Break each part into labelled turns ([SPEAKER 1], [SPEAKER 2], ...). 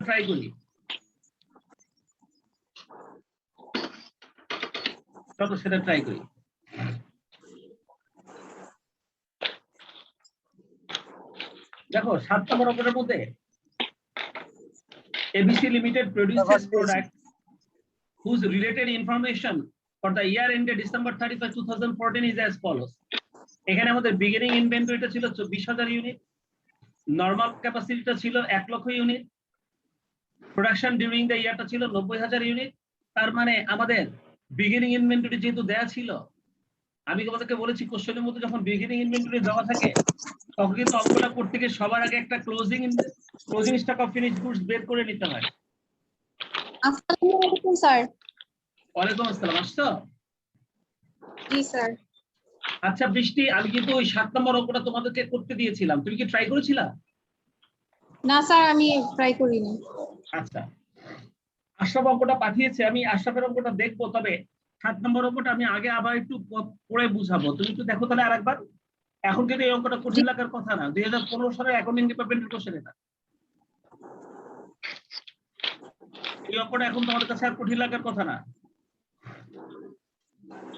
[SPEAKER 1] Try করি। চলো সেটা ট্রাই করি। দেখো 7 নম্বর অঙ্কের মধ্যে ABC Limited produces product whose related information for the year ended December 31, 2014 is as follows. এখানে আমাদের বিগিনিং ইনভেন্টরিটা ছিল 24,000 ইউনিট, নরমাল ক্যাপাসিটিটা ছিল 1 লক্ষ ইউনিট, প্রোডাকশন ডিউরিং দ্য ইয়ারটা ছিল 90,000 ইউনিট। তার মানে আমাদের বিগিনিং ইনভেন্টরি যেহেতু দেয়া ছিল, আমি তোমাদেরকে বলেছি কোশ্চেনের মধ্যে যখন বিগিনিং ইনভেন্টরি দেওয়া থাকে তখন কিন্তু অঙ্কটা করতে গিয়ে সবার আগে একটা closing stock of finished goods বের করে নিতে হয়।
[SPEAKER 2] আসসালামু আলাইকুম স্যার।
[SPEAKER 1] ওয়ালাইকুম আসসালাম। আসছো?
[SPEAKER 2] জি স্যার।
[SPEAKER 1] আচ্ছা বৃষ্টি, আমি কিন্তু ওই 7 নম্বর অঙ্কটা তোমাদেরকে করতে দিয়েছিলাম, তুমি কি ট্রাই করেছিলা?
[SPEAKER 2] না স্যার, আমি ট্রাই করিনি।
[SPEAKER 1] আচ্ছা, আশরাফ অঙ্কটা পাঠিয়েছে, আমি আশরাফের অঙ্কটা দেখবো, তবে 7 নম্বর অঙ্কটা আমি আগে আবার একটু পড়ে বুঝাবো, তুমি একটু দেখো তাহলে আরেকবার। এখন কিন্তু এই অঙ্কটা কঠিন লাগার কথা না, 2015 সালের অ্যাকাউন্টিং ডিপার্টমেন্টের কোশ্চেন এটা। এই অঙ্কটা এখন তোমাদের কাছে আর কঠিন লাগার কথা না।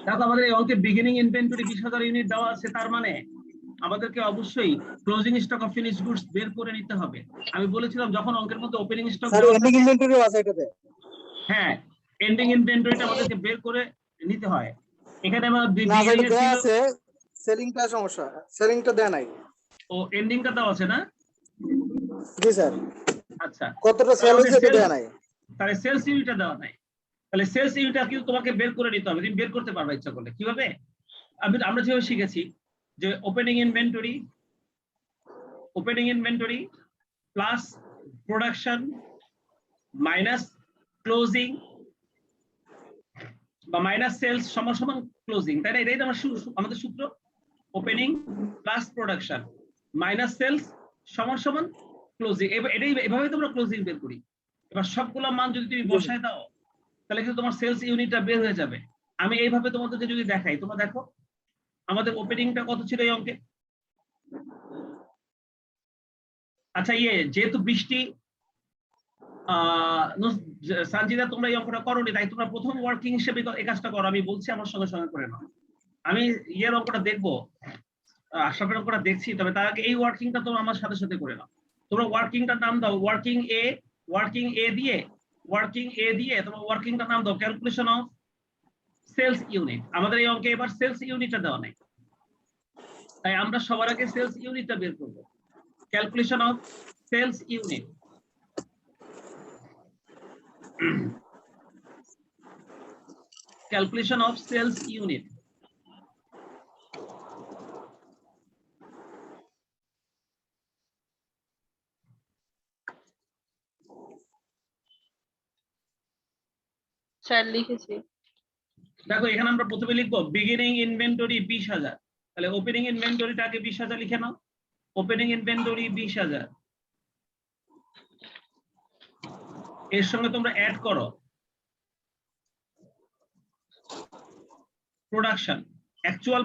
[SPEAKER 1] দেখো আমাদের এই অঙ্কে বিগিনিং ইনভেন্টরি 20,000 ইউনিট দেওয়া আছে, তার মানে আমাদেরকে অবশ্যই closing stock of finished goods বের করে নিতে হবে। আমি বলেছিলাম যখন অঙ্কের মধ্যে ওপেনিং স্টক
[SPEAKER 3] স্যার এন্ডিং ইনভেন্টরিও আছে এটাতে।
[SPEAKER 1] হ্যাঁ, এন্ডিং ইনভেন্টরিটা আমাদেরকে বের করে নিতে হয়। এখানে আমার
[SPEAKER 3] না ভাই দেয়া আছে, সেলিংটা সমস্যা, সেলিংটা দেয়া নাই।
[SPEAKER 1] ও এন্ডিংটা দেওয়া আছে না?
[SPEAKER 3] জি স্যার।
[SPEAKER 1] আচ্ছা,
[SPEAKER 3] কতটা সেল হয়েছে এটা দেয়া নাই।
[SPEAKER 1] তাহলে সেলস ইউনিটটা দেওয়া নাই, তাহলে সেলস ইউনিটটা কিন্তু তোমাকে বের করে নিতে হবে। তুমি বের করতে পারবে ইচ্ছা করলে। কিভাবে? আমরা যেভাবে শিখেছি যে opening inventory plus production minus closing বা মাইনাস সেলস সমান সমান ক্লোজিং, তাই না? এটাই আমাদের সূত্র। Opening plus production minus sales সমান সমান ক্লোজিং। এটাই এভাবেই তোমরা ক্লোজিং বের করি। এবার সবগুলো মান যদি তুমি বসায় দাও তাহলে কিন্তু তোমার সেলস ইউনিটটা বের হয়ে যাবে। আমি এইভাবে তোমাদেরকে যদি দেখাই, তোমরা দেখো আমাদের ওপেনিংটা কত ছিল এই অঙ্কে। আচ্ছা যেহেতু বৃষ্টি সানজিদা তোমরা এই অঙ্কটা করোনি, তাই তোমরা প্রথম ওয়ার্কিং হিসেবে এই কাজটা করো, আমি বলছি আমার সঙ্গে সঙ্গে করে নাও। আমি অঙ্কটা দেখবো, আশরাফের অঙ্কটা দেখছি, তবে তার আগে এই ওয়ার্কিংটা তোমরা আমার সাথে সাথে করে নাও। তোমরা ওয়ার্কিংটার নাম দাও ওয়ার্কিং এ দিয়ে তোমরা ওয়ার্কিংটার নাম দাও ক্যালকুলেশন অফ সেলস ইউনিট। আমাদের এই অঙ্কে এবার সেলস ইউনিটটা দেওয়া নাই, তাই আমরা সবার আগে সেলস ইউনিটটা বের করব। Calculation of sales unit. Calculation of sales unit.
[SPEAKER 2] Sir লিখেছি।
[SPEAKER 1] দেখো এখানে আমরা প্রথমে লিখবো বিগিনিং ইনভেন্টরি 20,000, তাহলে ওপেনিং ইনভেন্টরিটাকে 20,000 লিখে নাও। ওপেনিং ইনভেন্টরি 20,000, এর সঙ্গে তোমরা অ্যাড করো প্রোডাকশন, অ্যাকচুয়াল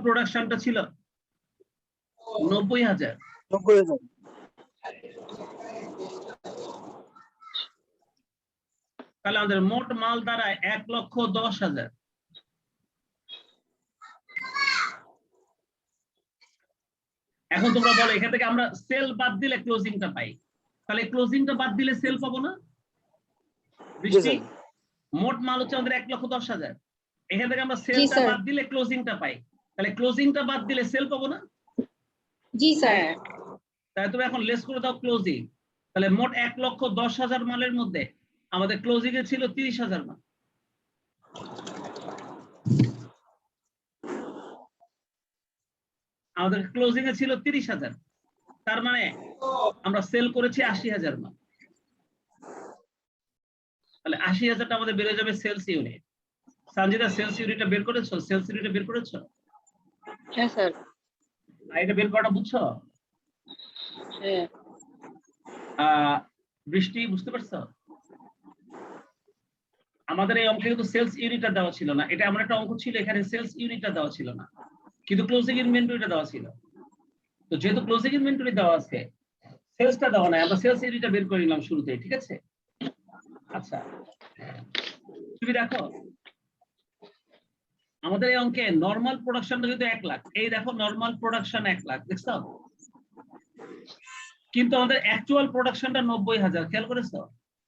[SPEAKER 1] প্রোডাকশনটা ছিল 90,000। তাহলে আমাদের মোট মাল দাঁড়ায় 1,10,000। এখন তোমরা বলো এখান থেকে আমরা সেল বাদ দিলে ক্লোজিংটা পাই, তাহলে ক্লোজিংটা বাদ দিলে সেল পাবো না? বৃষ্টি, মোট মাল হচ্ছে আমাদের 1,10,000, এখান থেকে আমরা সেলটা বাদ দিলে ক্লোজিংটা পাই, তাহলে ক্লোজিংটা বাদ দিলে সেল পাবো না?
[SPEAKER 2] জি স্যার।
[SPEAKER 1] তাহলে তুমি এখন লেস করে দাও ক্লোজিং, তাহলে মোট 1,10,000 মালের মধ্যে আমাদের ক্লোজিং এ ছিল 30,000 মাল। আমাদের ক্লোজিং এ ছিল 30,000, তার মানে আমরা সেল করেছি 80,000 মাল। তাহলে 80,000টা আমাদের বেড়ে যাবে সেলস ইউনিট। সঞ্জিদা সেলস ইউনিটটা বের করেছো? সেলস ইউনিটটা বের করেছো?
[SPEAKER 2] হ্যাঁ স্যার।
[SPEAKER 1] এটা বের করাটা বুঝছো?
[SPEAKER 2] হ্যাঁ।
[SPEAKER 1] বৃষ্টি বুঝতে পারছো? আমাদের এই অঙ্কে কিন্তু সেলস ইউনিটটা দেওয়া ছিল না, এটা এমন একটা অঙ্ক ছিল এখানে সেলস ইউনিটটা দেওয়া ছিল না, কিন্তু ক্লোজিং ইনভেন্টরিটা দেওয়া ছিল। তো যেহেতু ক্লোজিং ইনভেন্টরি দেওয়া আছে, সেলসটা দেওয়া নাই, আমরা সেলস এরিয়াটা বের করে নিলাম শুরুতে, ঠিক আছে? আচ্ছা, তুমি দেখো আমাদের এই অঙ্কে নরমাল প্রোডাকশনটা কিন্তু 1 লাখ, এই দেখো নরমাল প্রোডাকশন 1 লাখ, দেখছো? কিন্তু আমাদের অ্যাকচুয়াল প্রোডাকশনটা 90,000, খেয়াল করেছো?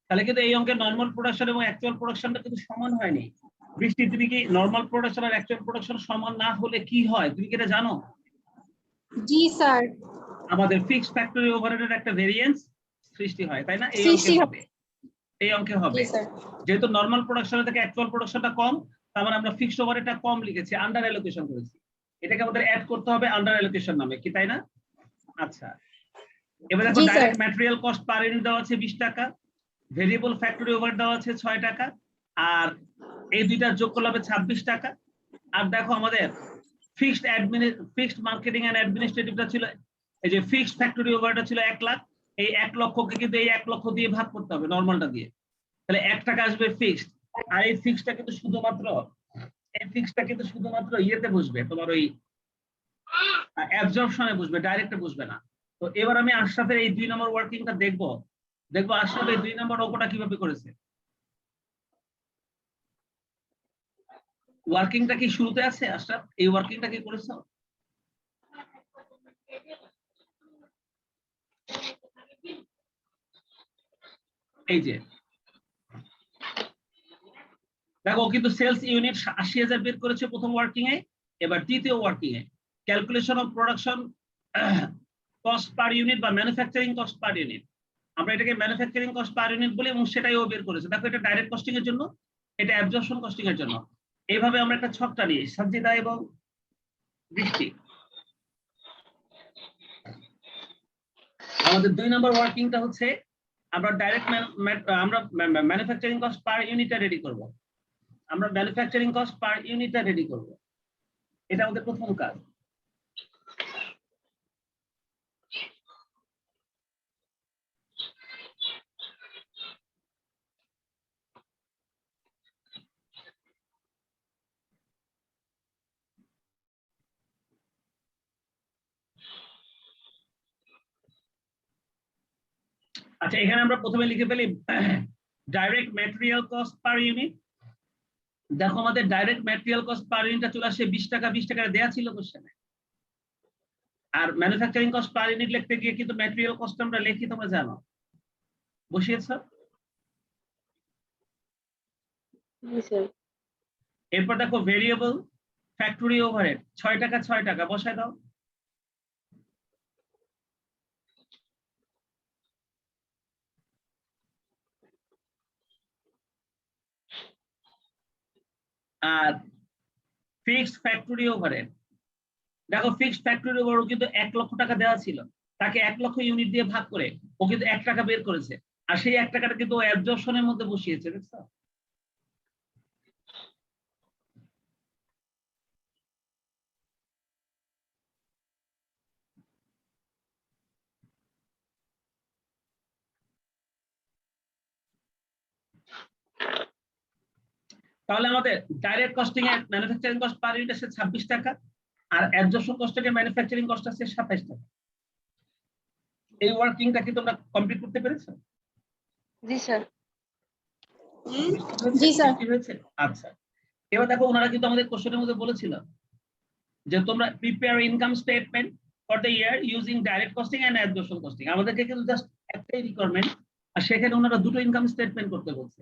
[SPEAKER 1] তাহলে কিন্তু এই অঙ্কে নরমাল প্রোডাকশন এবং অ্যাকচুয়াল প্রোডাকশনটা কিন্তু সমান হয়নি। বৃষ্টি, তুমি কি নরমাল প্রোডাকশন আর অ্যাকচুয়াল প্রোডাকশন সমান না হলে কি হয় তুমি কি এটা জানো?
[SPEAKER 2] জি স্যার।
[SPEAKER 1] আমাদের ফিক্সড ফ্যাক্টরি ওভারহেডের একটা ভেরিয়েন্স সৃষ্টি হয়, তাই না? এই অঙ্কে হবে, এই অঙ্কে হবে।
[SPEAKER 2] জি স্যার।
[SPEAKER 1] যেহেতু নরমাল প্রোডাকশন থেকে অ্যাকচুয়াল প্রোডাকশনটা কম, তার মানে আমরা ফিক্সড ওভারহেডটা কম লিখেছি, আন্ডার অ্যালোকেশন করেছি। এটাকে আমাদের অ্যাড করতে হবে আন্ডার অ্যালোকেশন নামে, কি তাই না? আচ্ছা, এবার দেখো
[SPEAKER 2] জি, sir.
[SPEAKER 1] Direct material cost per unit দেওয়া আছে 20 টাকা, ভেরিয়েবল ফ্যাক্টরি ওভারহেড দেওয়া আছে 6 টাকা, আর এই দুইটা যোগ করলে হবে 26 টাকা। আর দেখো আমাদের ফিক্সড মার্কেটিং এন্ড অ্যাডমিনিস্ট্রেটিভটা ছিল, এই যে ফিক্সড ফ্যাক্টরি ওভারহেডটা ছিল 1 লাখ, এই 1 লক্ষকে কিন্তু এই 1 লক্ষ দিয়ে ভাগ করতে হবে নরমালটা দিয়ে, তাহলে 1 টাকা আসবে ফিক্সড। আর এই ফিক্সডটা কিন্তু শুধুমাত্র ইয়েতে বসবে, তোমার ওই অ্যাবজর্পশনে বসবে, ডাইরেক্টে বসবে না। তো এবার আমি আশরাফের এই 2 নম্বর ওয়ার্কিংটা দেখবো আশরাফ এই 2 নম্বর অঙ্কটা কিভাবে করেছে। ওয়ার্কিংটা কি শুরুতে আছে আশরাফ? এই ওয়ার্কিংটা কি করেছো? এই যে দেখো কিন্তু সেলস ইউনিট 80,000 বের করেছে প্রথম ওয়ার্কিং এ। এবার দ্বিতীয় working A calculation of production cost per unit বা ম্যানুফ্যাকচারিং কস্ট পার ইউনিট, আমরা এটাকে ম্যানুফ্যাকচারিং কস্ট পার ইউনিট বলি এবং সেটাই ও বের করেছে। দেখো এটা ডাইরেক্ট কস্টিং এর জন্য, এটা অ্যাবজর্পশন কস্টিং এর জন্য। এইভাবে আমরা একটা ছকটা নিই, সঞ্জিদা এবং বৃষ্টি। আমাদের 2 নম্বর ওয়ার্কিংটা হচ্ছে আমরা ডাইরেক্ট আমরা ম্যানুফ্যাকচারিং কস্ট পার ইউনিটটা রেডি করব, আমরা ম্যানুফ্যাকচারিং কস্ট পার ইউনিটটা রেডি করব, এটা আমাদের প্রথম কাজ। আচ্ছা, এখানে আমরা প্রথমে লিখে ফেলি direct material cost per unit. দেখো আমাদের ডাইরেক্ট ম্যাটেরিয়াল কস্ট পার ইউনিটটা চলে আসে 20 টাকা, 20 টাকা দেয়া ছিল কোশ্চেনে। আর ম্যানুফ্যাকচারিং কস্ট পার ইউনিট লিখতে গিয়ে কিন্তু ম্যাটেরিয়াল কস্ট আমরা লিখি, তোমরা জানো, বসিয়েছ।
[SPEAKER 2] জি স্যার।
[SPEAKER 1] এরপর দেখো ভেরিয়েবল ফ্যাক্টরি ওভারহেড 6 টাকা 6 টাকা বসায় দাও। আর ফিক্সড ফ্যাক্টরি ওভারহেড, দেখো ফিক্সড ফ্যাক্টরি ওভারহেড কিন্তু 1 লক্ষ টাকা দেওয়া ছিল, তাকে 1 লক্ষ ইউনিট দিয়ে ভাগ করে ও কিন্তু 1 টাকা বের করেছে, আর সেই 1 টাকাটা কিন্তু ও অ্যাবজর্পশনের মধ্যে বসিয়েছে, দেখছো? তাহলে আমাদের ডাইরেক্ট কস্টিং এর ম্যানুফ্যাকচারিং কস্ট পার ইউনিট আছে 26 টাকা, আর অ্যাবজর্পশন কস্টের ম্যানুফ্যাকচারিং কস্ট আছে 27 টাকা। এই ওয়ার্কিংটা কি তোমরা কমপ্লিট করতে পেরেছো?
[SPEAKER 2] জি স্যার।
[SPEAKER 1] জি স্যার। আচ্ছা, এবার দেখো ওনারা কিন্তু আমাদের কোশ্চেনের মধ্যে বলেছিল যে তোমরা prepare income statement for the year using direct costing and absorption costing. আমাদেরকে কিন্তু জাস্ট একটাই রিকোয়ারমেন্ট, আর সেখানে ওনারা দুটো ইনকাম স্টেটমেন্ট করতে বলছে।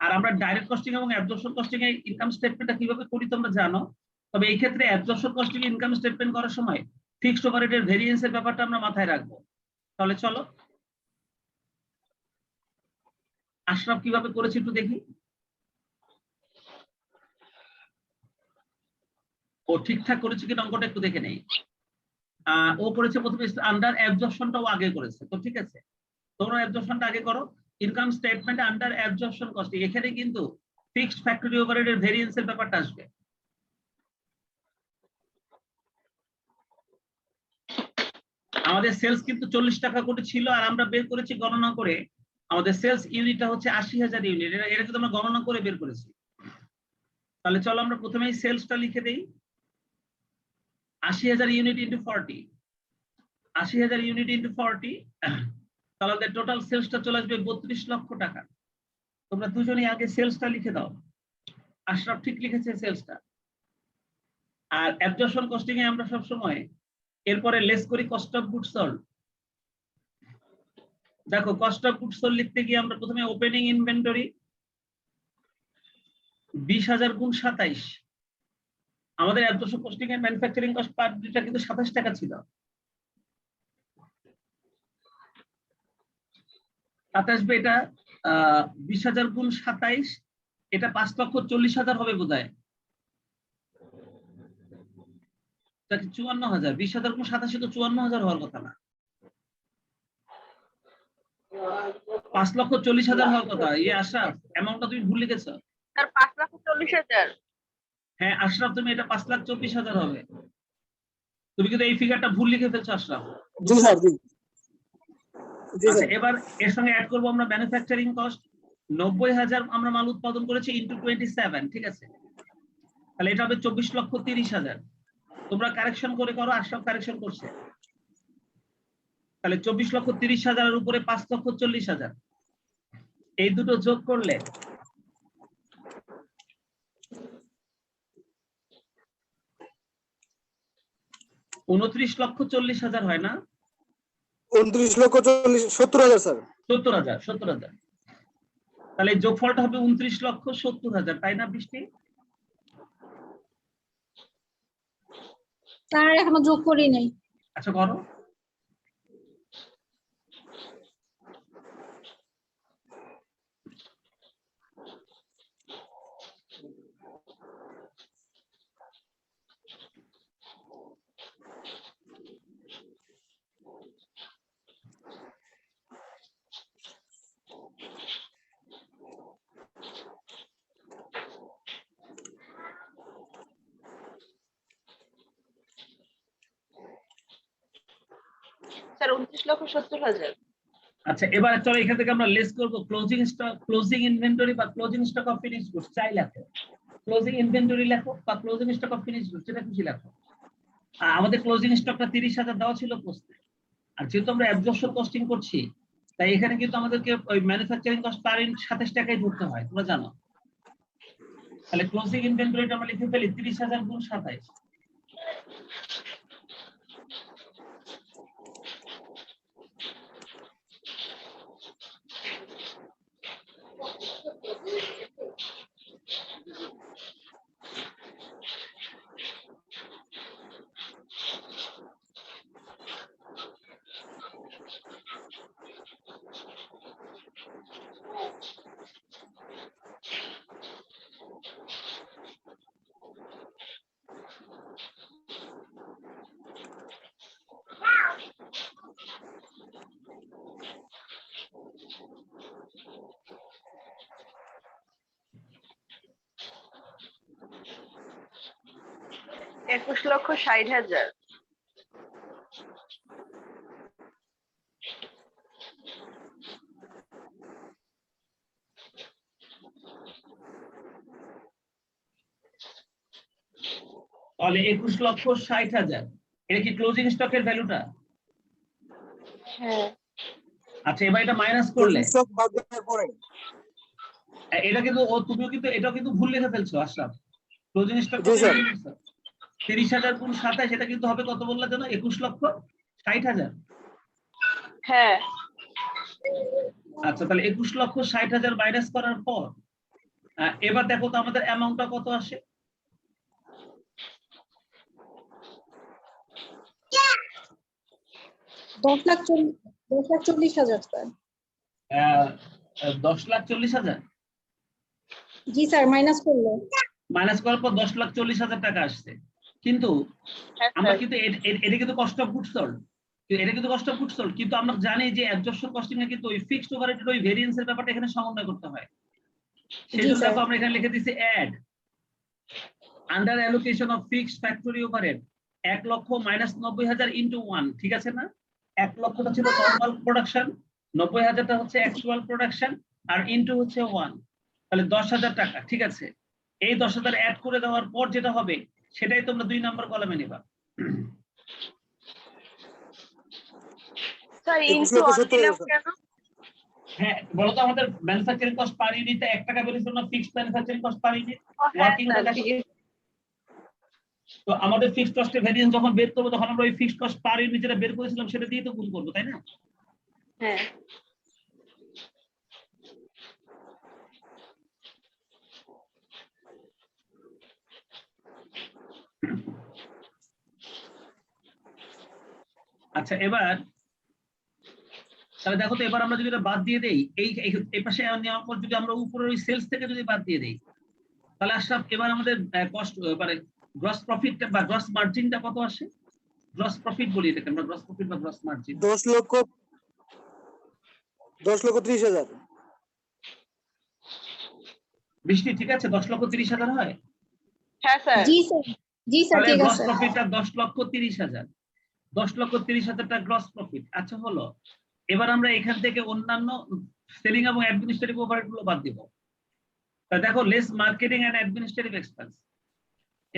[SPEAKER 1] আর আমরা ডাইরেক্ট কস্টিং এবং অ্যাবজর্পশন কস্টিং এর ইনকাম স্টেটমেন্টটা কিভাবে করি তোমরা জানো, তবে এই ক্ষেত্রে অ্যাবজর্পশন কস্টিং এর ইনকাম স্টেটমেন্ট করার সময় ফিক্সড ওভারহেডের ভেরিয়েন্সের ব্যাপারটা আমরা মাথায় রাখবো। তাহলে চলো আশরাফ কিভাবে করেছে একটু দেখি। ও ঠিকঠাক করেছে কিনা অঙ্কটা একটু দেখে নেই। ও করেছে প্রথমে আন্ডার অ্যাবজর্পশনটাও আগে করেছে, তো ঠিক আছে তোমরা অ্যাবজর্পশনটা আগে করো। Income statement under absorption costing, এখানে কিন্তু ফিক্সড ফ্যাক্টরি ওভারহেডের ভেরিয়েন্সের ব্যাপারটা আসবে। আমাদের সেলস কিন্তু 40 টাকা করে ছিল, আর আমরা বের করেছি গণনা করে আমাদের সেলস ইউনিটটা হচ্ছে 80,000 ইউনিট, এটা কিন্তু আমরা গণনা করে বের করেছি। তাহলে চলো আমরা প্রথমেই সেলসটা লিখে দেই, 80,000 ইউনিট ইন্টু 40, 80,000 ইউনিট ইন্টু 40, তাহলে টোটাল সেলসটা চলে আসবে 32 লক্ষ টাকা। তোমরা দুজনেই আগে সেলসটা লিখে দাও। আশরাফ ঠিক লিখেছে সেলসটা। আর অ্যাবজর্পশন কস্টিং এ আমরা সব সময় এরপরে লেস করি কস্ট অফ গুডস সোল্ড। দেখো কস্ট অফ গুডস সোল্ড লিখতে গিয়ে আমরা প্রথমে ওপেনিং ইনভেন্টরি 20,000 গুণ 27। আমাদের অ্যাবজর্পশন কস্টিং এর ম্যানুফ্যাকচারিং কস্ট পার ইউনিটটা কিন্তু 27 টাকা ছিল। তাতে আসবে এটা 20,000 গুণ 27, এটা 5,40,000 হবে বোধহয়। 54,000, 20,000 গুণ 27 তো 54,000 হওয়ার কথা না, 5,40,000 হওয়ার কথা। আশরাফ অ্যামাউন্টটা তুমি ভুল লিখেছো।
[SPEAKER 2] স্যার 5,40,000।
[SPEAKER 1] হ্যাঁ আশরাফ, তুমি এটা 5,24,000 হবে। তুমি কিন্তু এই ফিগারটা ভুল লিখে ফেলছো আশরাফ।
[SPEAKER 3] জি স্যার, জি জি
[SPEAKER 1] আচ্ছা,
[SPEAKER 3] স্যার।
[SPEAKER 1] এবার এর সঙ্গে অ্যাড করবো আমরা ম্যানুফ্যাকচারিং কস্ট। 90,000 আমরা মাল উৎপাদন করেছি ইন্টু 27, ঠিক আছে? তাহলে এটা হবে 24,30,000। তোমরা কারেকশন করে করো, আশরাফ কারেকশন করছে। তাহলে 24,30,000 এর উপরে 5,40,000, এই দুটো যোগ করলে 29,40,000 হয় না?
[SPEAKER 3] 29,70,000 স্যার।
[SPEAKER 1] 70,000। তাহলে এই যোগফলটা হবে 29,70,000, তাই না বৃষ্টি?
[SPEAKER 2] স্যার এখনো যোগ করি নাই।
[SPEAKER 1] আচ্ছা করো।
[SPEAKER 2] স্যার 29,70,000।
[SPEAKER 1] আচ্ছা এবার চলো এখান থেকে আমরা লেস করব ক্লোজিং স্টক, ক্লোজিং ইনভেন্টরি বা closing stock of finished goods. চাই লেখো, ক্লোজিং ইনভেন্টরি লেখো বা closing stock of finished goods, যেটা খুশি লেখো। আমাদের ক্লোজিং স্টকটা 30,000 দেওয়া ছিল প্রশ্নে। আর যেহেতু আমরা অ্যাবজর্পশন কস্টিং করছি, তাই এখানে কিন্তু আমাদেরকে ওই ম্যানুফ্যাকচারিং কস্ট পার ইউনিট 27 টাকায় ধরতে হয়, তোমরা জানো। তাহলে ক্লোজিং ইনভেন্টরিটা আমরা লিখে ফেলি 30,000 গুণ 27।
[SPEAKER 2] একুশ লক্ষ 60,000।
[SPEAKER 1] তাহলে 21,60,000, এটা কি ক্লোজিং স্টকের ভ্যালুটা?
[SPEAKER 2] হ্যাঁ
[SPEAKER 1] আচ্ছা এবার এটা মাইনাস করলে
[SPEAKER 3] স্টক বাদ দেওয়ার পরে
[SPEAKER 1] এটা কিন্তু তুমিও কিন্তু এটাও কিন্তু ভুল লিখে ফেলছো আশরাফ। ক্লোজিং স্টক
[SPEAKER 3] জি স্যার।
[SPEAKER 1] 30,000 গুণ 27, এটা কিন্তু হবে কত বললা যেন? 21,60,000।
[SPEAKER 2] হ্যাঁ।
[SPEAKER 1] আচ্ছা তাহলে 21,60,000 মাইনাস করার পর এবার দেখো তো আমাদের অ্যামাউন্টটা কত আসে।
[SPEAKER 2] 10,40,000 স্যার।
[SPEAKER 1] 10,40,000
[SPEAKER 2] জি স্যার, মাইনাস করলে
[SPEAKER 1] মাইনাস করার পর 10,40,000 টাকা আসছে। কিন্তু আমরা কিন্তু এটা কিন্তু কস্ট অফ গুডস সোল্ড, এটা কিন্তু কস্ট অফ গুডস সোল্ড, কিন্তু আমরা জানি যে অ্যাবজর্পশন কস্টিং এ কিন্তু ওই ফিক্সড ওভারহেড ওই ভেরিয়েন্স এর ব্যাপারটা এখানে সমন্বয় করতে হয়। সেজন্য দেখো আমরা এখানে লিখে দিয়েছি add under allocation of fixed factory overhead 1,90,000 into 1, ঠিক আছে না? 1 লক্ষটা ছিল নরমাল প্রোডাকশন, 90,000টা হচ্ছে অ্যাকচুয়াল প্রোডাকশন, আর ইনটু হচ্ছে 1, তাহলে 10,000 টাকা, ঠিক আছে? এই 10,000 অ্যাড করে দেওয়ার পর যেটা হবে সেটাই তোমরা 2 নম্বর কলামে নিবা।
[SPEAKER 2] স্যার
[SPEAKER 3] 21
[SPEAKER 2] ইনটু
[SPEAKER 3] লক্ষ
[SPEAKER 2] অন
[SPEAKER 3] 70
[SPEAKER 2] দিলাম
[SPEAKER 3] হাজার।
[SPEAKER 2] কেন?
[SPEAKER 1] হ্যাঁ বলতো আমাদের ম্যানুফ্যাকচারিং কস্ট পার ইউনিটে 1 টাকা বের হয়েছিল না, fixed manufacturing cost per unit.
[SPEAKER 2] ও হ্যাঁ
[SPEAKER 1] ওয়ার্কিং
[SPEAKER 2] স্যার,
[SPEAKER 1] দেখো, তো আমাদের ফিক্সড কস্টের ভ্যারিয়েন্স যখন বের করবো তখন আমরা ওই ফিক্সড কস্ট পার ইউনিট যেটা বের করেছিলাম সেটা দিয়ে তো গুণ করবো, তাই না?
[SPEAKER 2] হ্যাঁ
[SPEAKER 1] আচ্ছা এবার তাহলে দেখো তো, এবার আমরা যদি এটা বাদ দিয়ে দেই, এই পাশে নেওয়ার পর যদি আমরা উপরের ওই সেলস থেকে যদি বাদ দিয়ে দেই, তাহলে আশরাফ এবার আমাদের কস্ট মানে গ্রস প্রফিট বা গ্রস মার্জিনটা কত আসে? গ্রস প্রফিট বলি এটাকে আমরা, গ্রস প্রফিট বা গ্রস মার্জিন।
[SPEAKER 3] 10,30,000।
[SPEAKER 1] বৃষ্টি ঠিক আছে, 10,30,000 হয়?
[SPEAKER 2] হ্যাঁ স্যার।
[SPEAKER 4] জি স্যার, জি স্যার,
[SPEAKER 1] তাহলে
[SPEAKER 4] ঠিক
[SPEAKER 1] গ্রস
[SPEAKER 4] আছে।
[SPEAKER 1] প্রফিটটা 10,30,000, 10,30,000টা গ্রস প্রফিট। আচ্ছা হলো, এবার আমরা এখান থেকে অন্যান্য সেলিং এবং অ্যাডমিনিস্ট্রেটিভ ওভারহেড গুলো বাদ দিব। তা দেখো less marketing and administrative expense.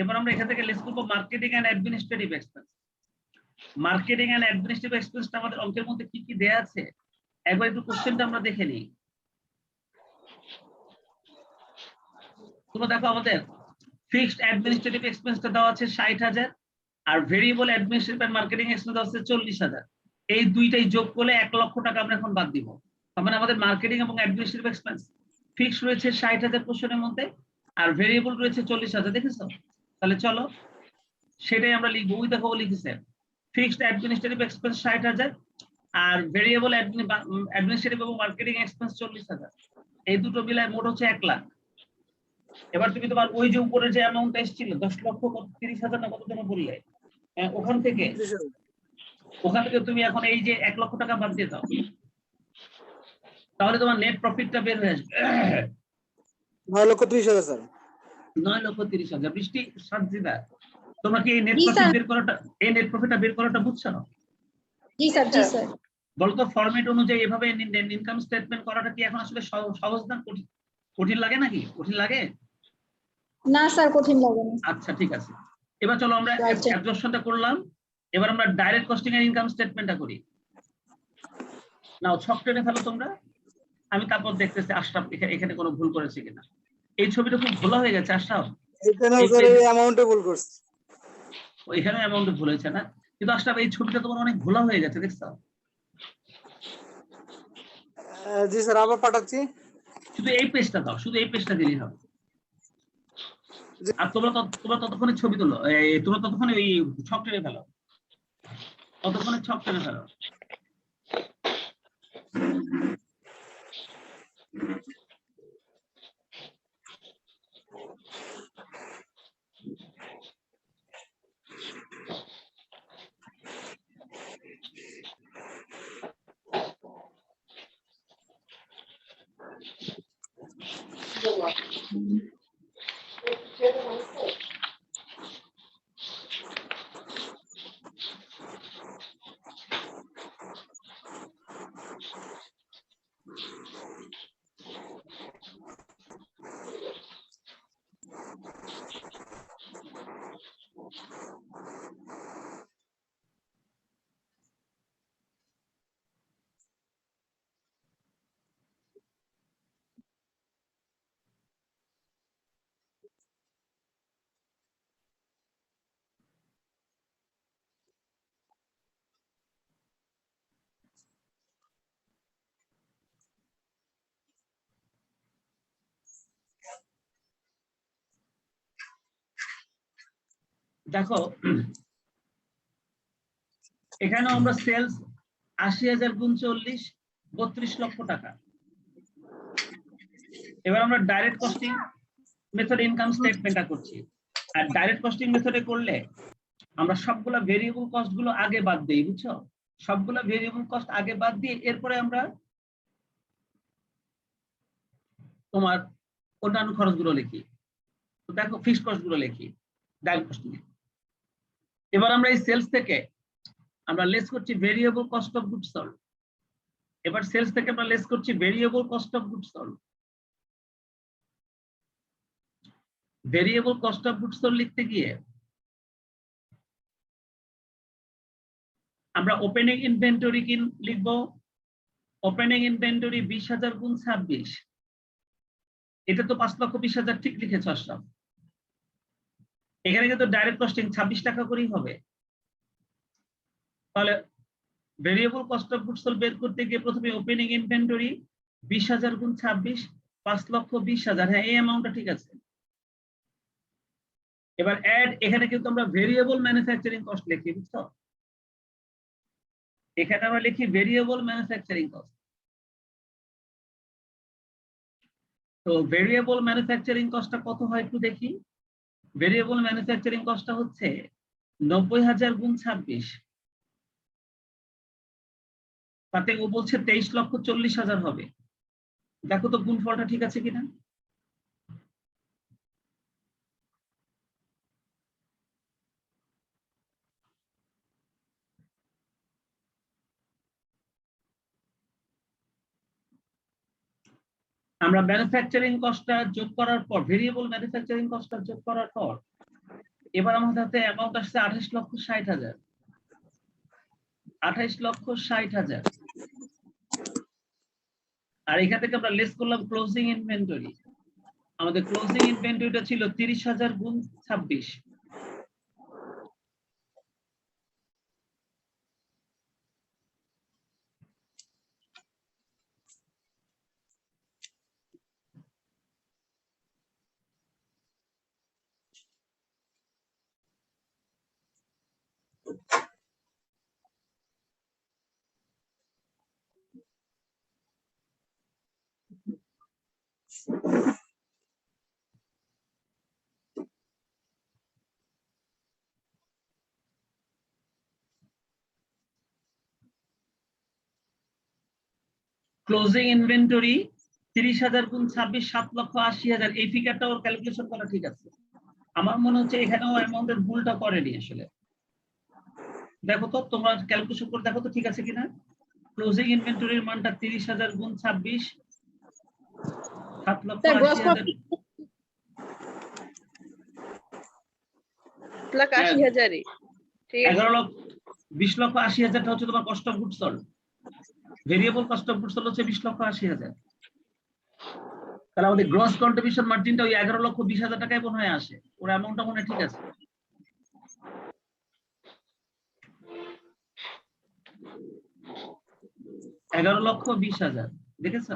[SPEAKER 1] এবার আমরা এখান থেকে লেস করব marketing and administrative expense. Marketing and administrative এক্সপেন্সটা আমাদের অঙ্কের মধ্যে কি কি দেয়া আছে একবার একটু কোশ্চেনটা আমরা দেখে নিই। তোমরা দেখো আমাদের ফিক্সড অ্যাডমিনিস্ট্রেটিভ এক্সপেন্সটা দেওয়া আছে 60,000 আর variable administrative and marketing expense দেওয়া আছে 40,000। এই দুইটাই যোগ করলে 1 লক্ষ টাকা আমরা এখন বাদ দিব। তার মানে আমাদের মার্কেটিং এবং অ্যাডমিনিস্ট্রেটিভ এক্সপেন্স ফিক্সড রয়েছে 60,000 কোশ্চেনের মধ্যে আর ভেরিয়েবল রয়েছে 40,000। দেখেছো? তাহলে চলো সেটাই আমরা লিখবো। ওই দেখো লিখেছে ফিক্সড অ্যাডমিনিস্ট্রেটিভ এক্সপেন্স 60,000 আর ভেরিয়েবল অ্যাডমিনিস্ট্রেটিভ এবং মার্কেটিং এক্সপেন্স 40,000। এই দুটো মিলায় মোট হচ্ছে 1 লাখ। এবার তুমি তোমার ওই যে উপরে যে অ্যামাউন্ট এসেছিল 10,30,000 না কত যেন বললে, ওখান থেকে
[SPEAKER 3] 30,000।
[SPEAKER 1] তুমি এখন এই যে 1 লক্ষ টাকা বাদ দিয়ে দাও, তাহলে তোমার নেট প্রফিটটা বের হয়ে আসবে
[SPEAKER 3] 9,30,000 স্যার।
[SPEAKER 1] 9,30,000। বৃষ্টি সাজিদা, তোমরা কি এই নেট
[SPEAKER 4] জি
[SPEAKER 1] প্রফিট
[SPEAKER 4] স্যার।
[SPEAKER 1] বের করাটা, এই নেট প্রফিটটা বের করাটা বুঝছো?
[SPEAKER 4] জি স্যার, জি স্যার।
[SPEAKER 1] বলতো ফরম্যাট অনুযায়ী এভাবে ইনকাম স্টেটমেন্ট করাটা কি এখন আসলে সহজ না কঠিন? কঠিন লাগে নাকি? কঠিন লাগে?
[SPEAKER 4] না স্যার, কঠিন লাগে না।
[SPEAKER 1] আচ্ছা ঠিক আছে, এবার চলো আমরা
[SPEAKER 4] Right.
[SPEAKER 1] অ্যাবজর্পশনটা করলাম, এবার আমরা ডাইরেক্ট কস্টিং এর ইনকাম স্টেটমেন্টটা করি। নাও ছক টেনে ফেলো তোমরা, আমি তারপর দেখতেছি আশরাফ এখানে কোনো ভুল করেছে কিনা। এই ছবিটা খুব ভুল হয়ে গেছে আশরাফ,
[SPEAKER 3] এখানেও স্যার এই অ্যামাউন্টে ভুল করছে।
[SPEAKER 1] ওইখানে অ্যামাউন্টে ভুল হয়েছে না, কিন্তু আশরাফ এই ছবিটা তোমার অনেক ভুলা হয়ে গেছে, দেখছো?
[SPEAKER 3] জি স্যার, আবার পাঠাচ্ছি।
[SPEAKER 1] শুধু এই পেজটা দাও, শুধু এই পেজটা দিলেই হবে। আর তোমরা ততক্ষণে ছবি তোলো, তোমরা ততক্ষণে ওই ছক টেনে ফেলো, ততক্ষণে ছক টেনে ফেলো। দেখো এখানে আমরা সেলস 80,000 গুণ 40 32 লক্ষ টাকা। এবার আমরা ডাইরেক্ট কস্টিং মেথড ইনকাম স্টেটমেন্টটা করছি। আর ডাইরেক্ট কস্টিং মেথডে করলে আমরা সবগুলা ভেরিয়েবল কস্ট গুলো আগে বাদ দিই, বুঝছো? সবগুলা ভেরিয়েবল কস্ট আগে বাদ দিয়ে এরপরে আমরা তোমার অন্যান্য খরচগুলো লিখি। তো দেখো ফিক্সড কস্ট গুলো লিখি ডাইরেক্ট কস্টিং এ। এবার আমরা এই সেলস থেকে আমরা লেস করছি variable cost of goods sold. এবার সেলস থেকে আমরা লেস করছি variable cost of goods sold. Variable cost of goods sold লিখতে গিয়ে আমরা ওপেনিং ইনভেন্টরি কি লিখবো? ওপেনিং ইনভেন্টরি 20,000 গুণ 26, এটা তো 5,20,000 ঠিক লিখেছ আশরাফ। এখানে কিন্তু ডাইরেক্ট কস্টিং 26 টাকা করেই হবে। তাহলে variable cost of goods sold বের করতে গিয়ে প্রথমে ওপেনিং ইনভেন্টরি 20,000 গুণ 26 5,20,000, হ্যাঁ এই অ্যামাউন্টটা ঠিক আছে। এবার অ্যাড, এখানে কিন্তু আমরা ভেরিয়েবল ম্যানুফ্যাকচারিং কস্ট লিখি, বুঝছো? এখানে আমরা লিখি ভেরিয়েবল ম্যানুফ্যাকচারিং কস্ট। তো ভেরিয়েবল ম্যানুফ্যাকচারিং কস্টটা কত হয় একটু দেখি। ভেরিয়েবল ম্যানুফ্যাকচারিং কস্টটা হচ্ছে 90,000 গুণ 26, তাতে ও বলছে 23,40,000 হবে। দেখো তো গুণফলটা ঠিক আছে কিনা। আমরা ম্যানুফ্যাকচারিং কস্টটা যোগ করার পর, ভেরিয়েবল ম্যানুফ্যাকচারিং কস্টটা যোগ করার পর এবার আমাদের হাতে অ্যামাউন্ট আসছে 28,60,000। 28,60,000। আর এখান থেকে আমরা লেস করলাম ক্লোজিং ইনভেন্টরি। আমাদের ক্লোজিং ইনভেন্টরিটা ছিল 30,000 গুণ 26। ক্লোজিং ইনভেন্টরি 30,000 গুণ 26 7,80,000, এই ফিগারটা ওর ক্যালকুলেশন করা ঠিক আছে। আমার মনে হচ্ছে এখানেও অ্যামাউন্টের ভুলটা করেনি আসলে। দেখো তো তোমরা ক্যালকুলেশন করে দেখো তো ঠিক আছে কিনা। ক্লোজিং ইনভেন্টরির মানটা 30,000 গুণ 26 7,80,000।
[SPEAKER 2] 80,000 ঠিক আছে।
[SPEAKER 1] 20,80,000 হচ্ছে তোমার cost of goods sold. Variable cost of goods sold হচ্ছে 20,80,000। তাহলে আমাদের গ্রস কন্ট্রিবিউশন মার্জিনটা ওই 11,20,000 টাকায় মনে হয় আসে। ওর অ্যামাউন্টটা মনে হয় ঠিক আছে। $11,20,000 দেখেছ?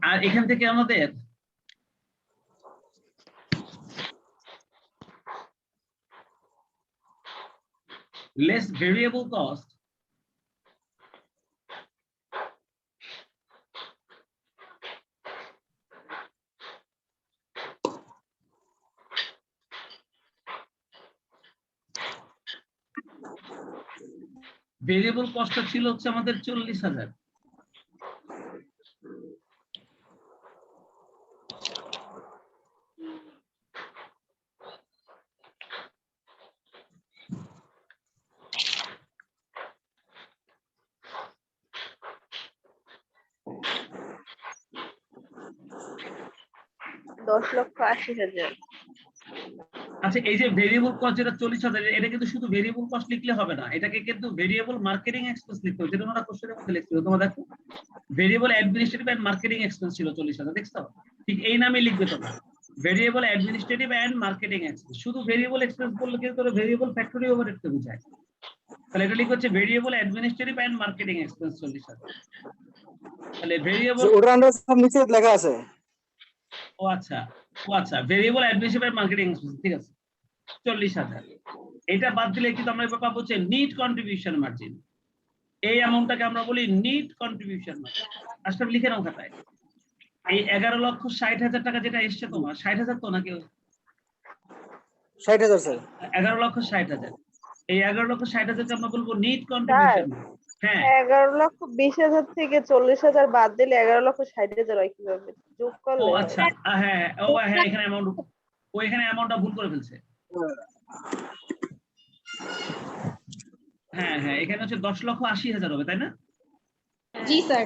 [SPEAKER 1] আর এখান থেকে আমাদের less variable cost ভেরিয়েবল কস্টটা ছিল হচ্ছে আমাদের 40,000।
[SPEAKER 2] $10,80,000।
[SPEAKER 1] আচ্ছা, এই যে ভেরিয়েবল কস্ট যেটা 40,000, এটা কিন্তু শুধু ভেরিয়েবল কস্ট লিখলে হবে না, এটাকে কিন্তু ভেরিয়েবল মার্কেটিং এক্সপেন্স লিখতে হবে, যেটা আমরা কোশ্চেনের মধ্যে লিখতে হবে। তোমরা দেখো variable administrative and marketing expense ছিল 40,000, দেখছো? ঠিক এই নামে লিখবে তোমরা, variable administrative and marketing expense. শুধু ভেরিয়েবল এক্সপেন্স বললে কিন্তু তোমরা ভেরিয়েবল ফ্যাক্টরি ওভারহেডকে বোঝায়। তাহলে এটা লিখো হচ্ছে variable administrative and marketing expense 40,000। তাহলে ভেরিয়েবল,
[SPEAKER 3] ওটার আন্ডার সব নিচে লেখা আছে।
[SPEAKER 1] ও আচ্ছা variable administrative and marketing expense, ঠিক আছে 40,000। এটা বাদ দিলে কিন্তু আমরা এবার পাবো হচ্ছে নিট কন্ট্রিবিউশন মার্জিন। এই অ্যামাউন্টটাকে আমরা বলি নিট কন্ট্রিবিউশন মার্জিন। আসলে লিখে নাও খাতায়। এই 11,60,000 টাকা যেটা এসছে তোমার, 60,000 তো নাকি?
[SPEAKER 3] 60,000 স্যার।
[SPEAKER 1] 11,60,000। এই 11,60,000 কে আমরা বলবো নিট কন্ট্রিবিউশন। হ্যাঁ
[SPEAKER 2] 11,20,000 থেকে 40,000 বাদ দিলে 11,60,000 হয় কিভাবে? যোগ
[SPEAKER 1] ও
[SPEAKER 2] করলে হয়।
[SPEAKER 1] আচ্ছা, হ্যাঁ হ্যাঁ এখানে অ্যামাউন্ট, ও এখানে অ্যামাউন্টটা ভুল করে ফেলছে। হ্যাঁ এখানে হচ্ছে 10,80,000 হবে, তাই না?
[SPEAKER 4] जी सर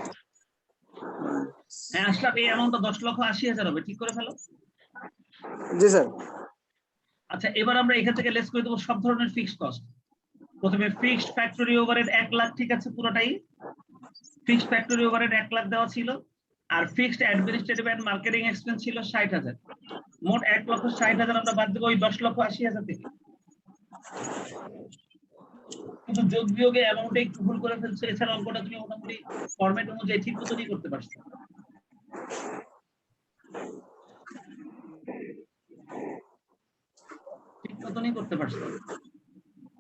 [SPEAKER 1] হ্যাঁ আসলাম, এই অ্যামাউন্টটা 10,80,000 হবে, ঠিক করে ফেলো।
[SPEAKER 3] জি স্যার।
[SPEAKER 1] আচ্ছা এবার আমরা এখান থেকে লেস করে দেবো সব ধরনের ফিক্সড কস্ট। প্রথমে ফিক্সড ফ্যাক্টরি ওভারহেড 1 লাখ, ঠিক আছে, পুরোটাই ফিক্সড ফ্যাক্টরি ওভারহেড 1 লাখ দেওয়া ছিল, আর fixed administrative and marketing expense ছিল 60,000। মোট 1,60,000 আমরা বাদ দেবো ওই 10,80,000 থেকে। কিন্তু যোগ বিয়োগে অ্যামাউন্টে একটু ভুল করে ফেলছো, এছাড়া অঙ্কটা তুমি মোটামুটি ফরম্যাট অনুযায়ী ঠিক মতনই করতে পারছো। ঠিক মতনই করতে পারছো।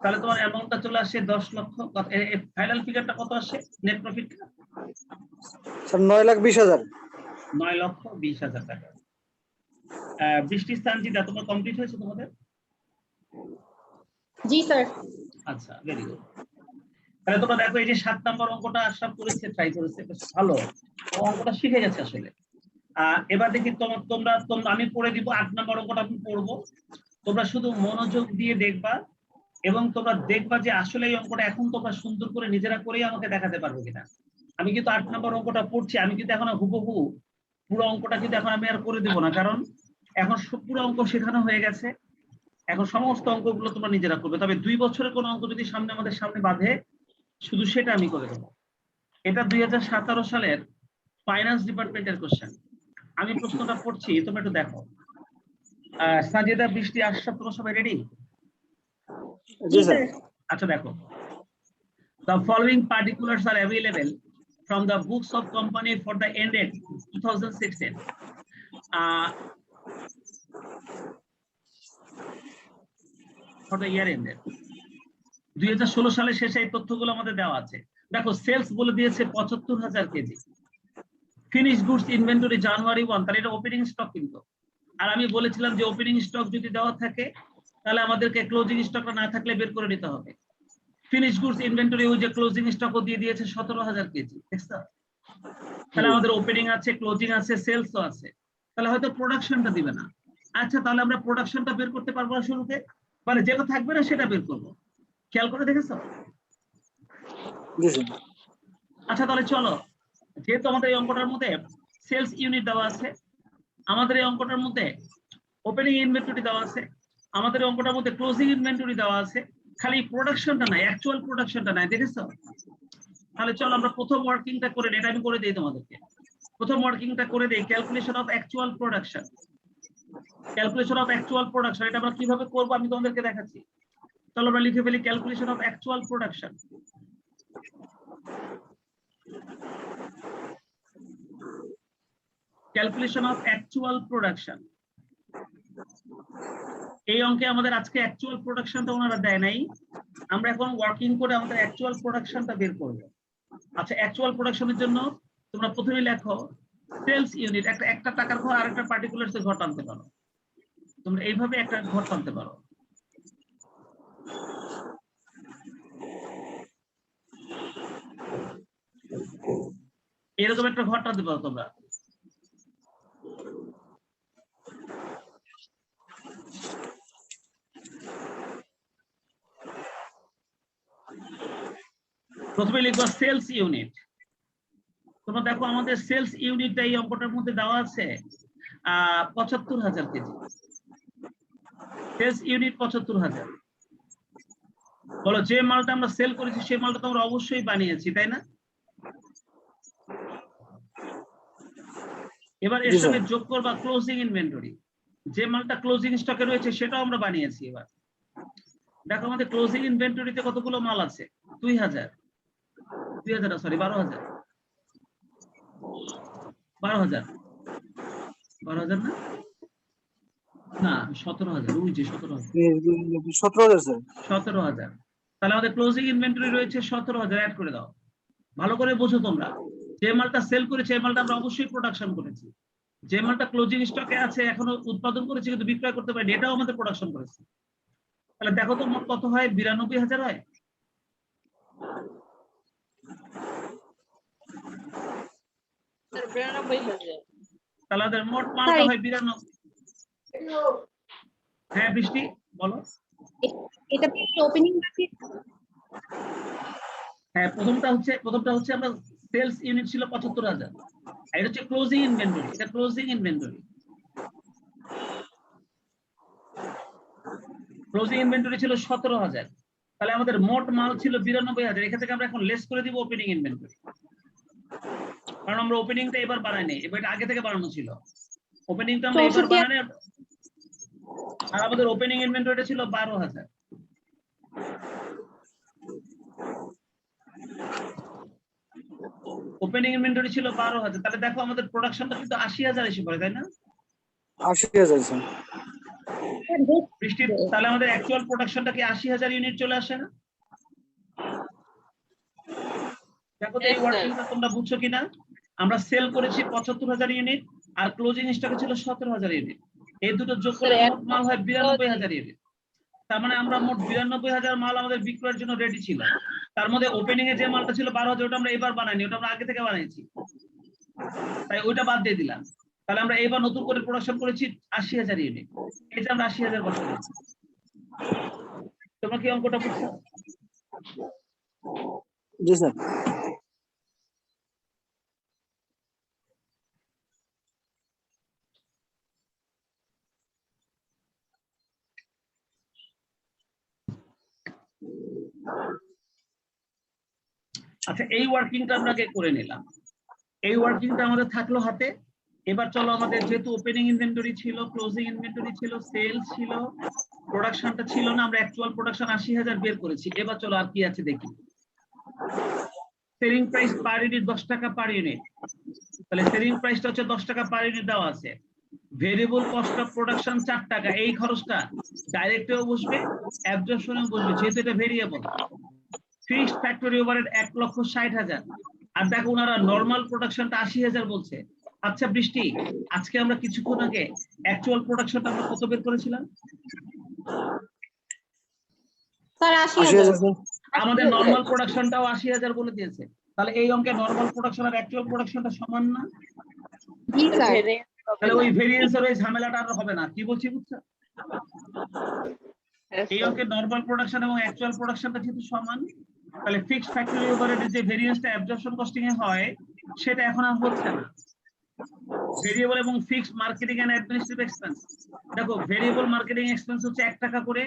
[SPEAKER 1] তাহলে তোমার অ্যামাউন্টটা চলে আসছে 10 লক্ষ। ফাইনাল ফিগারটা কত আসছে নেট প্রফিট?
[SPEAKER 3] স্যার 9,20,000।
[SPEAKER 1] 9,20,000 টাকা। বৃষ্টি স্থানজিদা তোমার কমপ্লিট হয়েছে তোমাদের?
[SPEAKER 4] जी सर
[SPEAKER 1] আচ্ছা ভেরি গুড। তাহলে তোমরা দেখো এই যে 7 নাম্বার অঙ্কটা আশরাফ করেছে, ট্রাই করেছে, বেশ ভালো, ও অঙ্কটা শিখে গেছে আসলে। এবার দেখি তোমরা আমি পড়ে দিব 8 নাম্বার অঙ্কটা আমি পড়বো, তোমরা শুধু মনোযোগ দিয়ে দেখবা এবং তোমরা দেখবা যে আসলে এই অঙ্কটা এখন তোমরা সুন্দর করে নিজেরা করেই আমাকে দেখাতে পারবে কিনা। আমি কিন্তু 8 নাম্বার অঙ্কটা পড়ছি, আমি কিন্তু এখন হুবহু পুরো অঙ্কটা কিন্তু এখন আমি আর করে দেব না, কারণ এখন পুরো অঙ্ক শেখানো হয়ে গেছে। এখন সমস্ত অঙ্কগুলো তোমরা নিজেরা করবে, তবে 2 বছরের কোনো অঙ্ক যদি সামনে আমাদের সামনে বাঁধে শুধু সেটা আমি করে দেবো। এটা 2017 সালের ফাইন্যান্স ডিপার্টমেন্টের কোশ্চেন। আমি প্রশ্নটা পড়ছি, তোমরা একটু দেখো। সাজিদা, বৃষ্টি, আশরাফ, তোমরা সবাই রেডি?
[SPEAKER 4] जी सर
[SPEAKER 1] আচ্ছা দেখো, the following particulars are available from the books of company for the end date 2016. For the year ended 2016 সালের শেষে এই তথ্যগুলো আমাদের দেওয়া আছে। দেখো সেলস বলে দিয়েছে 75,000 কেজি, ফিনিশ গুডস ইনভেন্টরি জানুয়ারি 1, তাহলে এটা ওপেনিং স্টক কিন্তু। আর আমি বলেছিলাম যে ওপেনিং স্টক যদি দেওয়া থাকে তাহলে আমাদেরকে ক্লোজিং স্টকটা না থাকলে বের করে নিতে হবে। ফিনিশ গুডস ইনভেন্টরি ওই যে ক্লোজিং স্টকও দিয়ে দিয়েছে 17,000 কেজি, দেখছো? তাহলে আমাদের ওপেনিং আছে, ক্লোজিং আছে, সেলসও আছে, তাহলে হয়তো প্রোডাকশনটা দিবে না। আচ্ছা তাহলে আমরা প্রোডাকশনটা বের করতে পারবো না শুরুতে, মানে যেটা থাকবে না সেটা বের করবো, খেয়াল করে দেখেছো?
[SPEAKER 3] জি স্যার।
[SPEAKER 1] আচ্ছা তাহলে চলো, যেহেতু আমাদের এই অঙ্কটার মধ্যে সেলস ইউনিট দেওয়া আছে, আমাদের এই অঙ্কটার মধ্যে ওপেনিং ইনভেন্টরি দেওয়া আছে, আমাদের এই অঙ্কটার মধ্যে ক্লোজিং ইনভেন্টরি দেওয়া আছে, খালি প্রোডাকশনটা নাই, অ্যাকচুয়াল প্রোডাকশনটা নাই, দেখেছো? তাহলে চলো আমরা প্রথম ওয়ার্কিংটা করে দিই, এটা আমি করে দিই তোমাদেরকে। প্রথম ওয়ার্কিংটা করে দিই, calculation of actual production. Calculation of actual production এটা আমরা কিভাবে করব আমি তোমাদেরকে দেখাচ্ছি। চলো আমরা লিখে ফেলি calculation of actual production. Calculation of actual production. এই অঙ্কে আমাদের আজকে অ্যাকচুয়াল প্রোডাকশনটা ওনারা দেয় নাই, আমরা এখন ওয়ার্কিং করে আমাদের অ্যাকচুয়াল প্রোডাকশনটা বের করব। আচ্ছা অ্যাকচুয়াল প্রোডাকশনের জন্য তোমরা প্রথমে লেখো সেলস ইউনিট, একটা টাকার ঘর আর একটা পার্টিকুলারস এর ঘর টানতে পারো, তোমরা এইভাবে একটা ঘর টানতে পারো। এরকম একটা ঘর টানতে পারো তোমরা। প্রথমে লিখবো সেলস ইউনিট। তোমরা দেখো আমাদের সেলস ইউনিটটা এই অঙ্কটার মধ্যে দেওয়া আছে 75,000 কেজি। Sales unit 75,000। বলো যে মালটা আমরা সেল করেছি সেই মালটা তো আমরা অবশ্যই বানিয়েছি, তাই না? এবার এর সঙ্গে যোগ করবা ক্লোজিং ইনভেন্টরি, যে মালটা ক্লোজিং স্টকে রয়েছে সেটাও আমরা বানিয়েছি। এবার দেখো আমাদের ক্লোজিং ইনভেন্টরিতে কতগুলো মাল আছে, 2,000 সরি 12,000 না না 17,000, ওই যে 17,000
[SPEAKER 3] স্যার।
[SPEAKER 1] 17,000। তাহলে আমাদের ক্লোজিং ইনভেন্টরি রয়েছে 17,000, অ্যাড করে দাও। ভালো করে বোঝো তোমরা, যে মালটা সেল করেছে এই মালটা আমরা অবশ্যই প্রোডাকশন করেছি, যে মালটা ক্লোজিং স্টকে আছে এখনো উৎপাদন করেছি কিন্তু বিক্রয় করতে পারিনি, এটাও আমাদের প্রোডাকশন করেছে। তাহলে দেখো তো মোট কত হয়, 92,000 হয়। তাহলে আমাদের মোট মালটা হয় 92। হ্যাঁ বৃষ্টি বলো।
[SPEAKER 4] এটা ওপেনিং আছে।
[SPEAKER 1] হ্যাঁ প্রথমটা হচ্ছে আমরা সেলস ইউনিট ছিল ৭৫,০০০, আর এটা হচ্ছে ক্লোজিং ইনভেন্টরি। এটা ক্লোজিং ইনভেন্টরি, ক্লোজিং ইনভেন্টরি ছিল ১৭,০০০। তাহলে আমাদের মোট মাল ছিল ৯২,০০০। এখান থেকে আমরা এখন লেস করে দিব ওপেনিং ইনভেন্টরি, কারণ আমরা ওপেনিংটা এবার বানাইনি, এবার এটা আগে থেকে বানানো ছিল। ওপেনিংটা আমরা এবার
[SPEAKER 4] ৬৪,০০০
[SPEAKER 1] বানাই, আর আমাদের ওপেনিং ইনভেন্টরিটা ছিল ১২,০০০। ওপেনিং ইনভেন্টরি ছিল ১২,০০০। তাহলে দেখো আমাদের প্রোডাকশনটা কিন্তু ৮০,০০০ এসে পড়ে, তাই না?
[SPEAKER 3] ৮০,০০০ স্যার।
[SPEAKER 1] বৃষ্টি, তাহলে আমাদের অ্যাকচুয়াল প্রোডাকশনটা কি ৮০,০০০ ইউনিট চলে আসে না? দেখো তো এই ওয়ার্কিংটা তোমরা বুঝছো কিনা। আমরা সেল করেছি ৭৫,০০০ ইউনিট, আর ক্লোজিং স্টকে ছিল ১৭,০০০ ইউনিট। এই দুটো যোগ করে মোট মাল হয় ৯২,০০০ ইউনিট। তার মানে আমরা মোট ৯২,০০০ মাল আমাদের বিক্রয়ের জন্য রেডি ছিল। তার মধ্যে ওপেনিং এ যে মালটা ছিল ১২,০০০, ওটা আমরা এবার বানাইনি, ওটা আমরা আগে থেকে বানাইছি, তাই ওইটা বাদ দিয়ে দিলাম। তাহলে আমরা এবার নতুন করে প্রোডাকশন করেছি ৮০,০০০ ইউনিট। এই যে আমরা ৮০,০০০ বসাই দিচ্ছি। তোমরা কি অঙ্কটা বুঝছো?
[SPEAKER 3] জি স্যার।
[SPEAKER 1] আচ্ছা, এই ওয়ার্কিংটা আমরা আগে করে নিলাম, এই ওয়ার্কিংটা আমাদের থাকলো হাতে। এবার চলো আমাদের যেহেতু ওপেনিং ইনভেন্টরি ছিল, ক্লোজিং ইনভেন্টরি ছিল, সেলস ছিল, প্রোডাকশনটা ছিল না, আমরা অ্যাকচুয়াল প্রোডাকশন ৮০,০০০ বের করেছি। এবার চলো আর কি আছে দেখি। সেলিং প্রাইস পার ইউনিট ১০ টাকা পার ইউনিট, তাহলে সেলিং প্রাইসটা হচ্ছে ১০ টাকা পার ইউনিট দেওয়া আছে। ভেরিয়েবল কস্ট অফ প্রোডাকশন ৪ টাকা, এই খরচটা ডাইরেক্টেও বসবে, অ্যাবজর্পশনেও বসবে, যেহেতু এটা ভেরিয়েবল। Fixed factory overhead ১,৬০,০০০। আর দেখো ওনারা নরমাল প্রোডাকশনটা ৮০,০০০ বলছে। আচ্ছা বৃষ্টি, আজকে আমরা কিছুক্ষণ আগে অ্যাকচুয়াল প্রোডাকশনটা আমরা কত বের করেছিলাম?
[SPEAKER 4] স্যার
[SPEAKER 3] ৮০,০০০
[SPEAKER 4] ৮০,০০০।
[SPEAKER 3] স্যার।
[SPEAKER 1] আমাদের নরমাল প্রোডাকশনটাও ৮০,০০০ বলে দিয়েছে। তাহলে এই অঙ্কে নরমাল প্রোডাকশন আর অ্যাকচুয়াল প্রোডাকশনটা সমান না?
[SPEAKER 4] জি স্যার।
[SPEAKER 1] তাহলে ওই ভেরিয়েন্সের ওই ঝামেলাটা আর হবে না। কি বলছি বুঝছো? এই অঙ্কে নরমাল প্রোডাকশন এবং অ্যাকচুয়াল প্রোডাকশনটা যেহেতু সমান, তাহলে ফিক্সড ফ্যাক্টরি ওভারহেডের যে ভেরিয়েন্সটা অ্যাবজর্পশন কস্টিং এ হয়, সেটা এখন আর হচ্ছে না। ভেরিয়েবল এবং fixed marketing and administrative expense, দেখো ভেরিয়েবল মার্কেটিং এক্সপেন্স হচ্ছে ১ টাকা করে,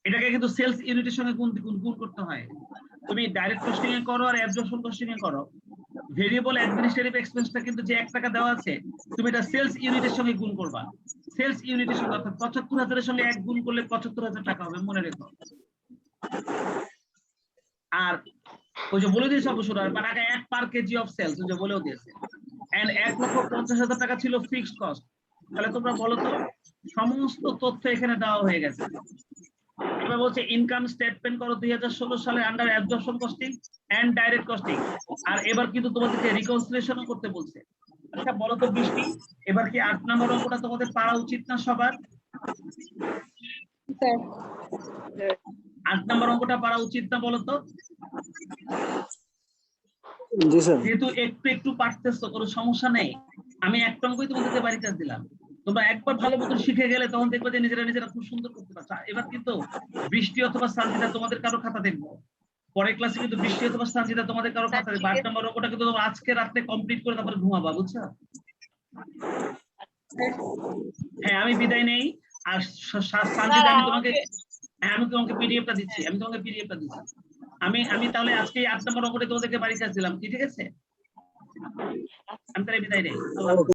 [SPEAKER 1] এটাকে কিন্তু সেলস ইউনিটের সঙ্গে গুণ করতে হয়। তুমি ডাইরেক্ট কস্টিং এ করো আর অ্যাবজর্পশন কস্টিং এ করো, ভেরিয়েবল অ্যাডমিনিস্ট্রেটিভ এক্সপেন্সটা কিন্তু যে ১ টাকা দেওয়া আছে, তুমি এটা সেলস ইউনিটের সঙ্গে গুণ করবা। সেলস ইউনিটের সঙ্গে, অর্থাৎ ৭৫,০০০ এর সঙ্গে ১ গুণ করলে ৭৫,০০০ টাকা হবে, মনে রেখো। আর ওই যে বলে দিয়েছে অবশ্য, টাকা ১ পার কেজি অফ সেলস, ওই যে বলেও দিয়েছে। এন্ড ১,৫০,০০০ টাকা ছিল ফিক্সড কস্ট। তাহলে তোমরা বলো তো, সমস্ত তথ্য এখানে দেওয়া হয়ে গেছে। এবার বলছে ইনকাম স্টেটমেন্ট করো ২০১৬ সালে under absorption costing and direct costing. আর এবার কিন্তু তোমাদেরকে রিকনসিলিয়েশনও করতে বলছে। আচ্ছা বলো তো বৃষ্টি, এবার কি ৮ নম্বর অঙ্কটা তোমাদের পারা উচিত না সবার?
[SPEAKER 4] স্যার
[SPEAKER 1] ৮ নম্বর অঙ্কটা পারা উচিত না বলো তো?
[SPEAKER 3] জি স্যার।
[SPEAKER 1] যেহেতু একটু একটু পারতেছো, কোনো সমস্যা নেই, আমি একটা অঙ্কই তোমাদেরকে বাড়ি কাজ দিলাম। তোমরা একবার ভালো মতো শিখে গেলে তখন দেখবে যে নিজেরা খুব সুন্দর করতে পারছো। এবার কিন্তু বৃষ্টি অথবা সানজিদা তোমাদের কারো খাতা দেখবো, পরের ক্লাসে কিন্তু বৃষ্টি অথবা সানজিদা তোমাদের কারো খাতা দেখবো। ৮ নম্বর অঙ্কটা কিন্তু তোমরা আজকে রাতে কমপ্লিট করে তারপরে ঘুমাবা, বুঝছো? হ্যাঁ, আমি বিদায় নেই। আর সানজিদা আমি তোমাকে পিডিএফটা দিচ্ছি, আমি তাহলে আজকে ৮ নম্বর অঙ্কটা তোমাদেরকে বাড়ি কাজ দিলাম, কি ঠিক আছে? আমি তাহলে বিদায় নেই। আল্লাহ হাফেজ।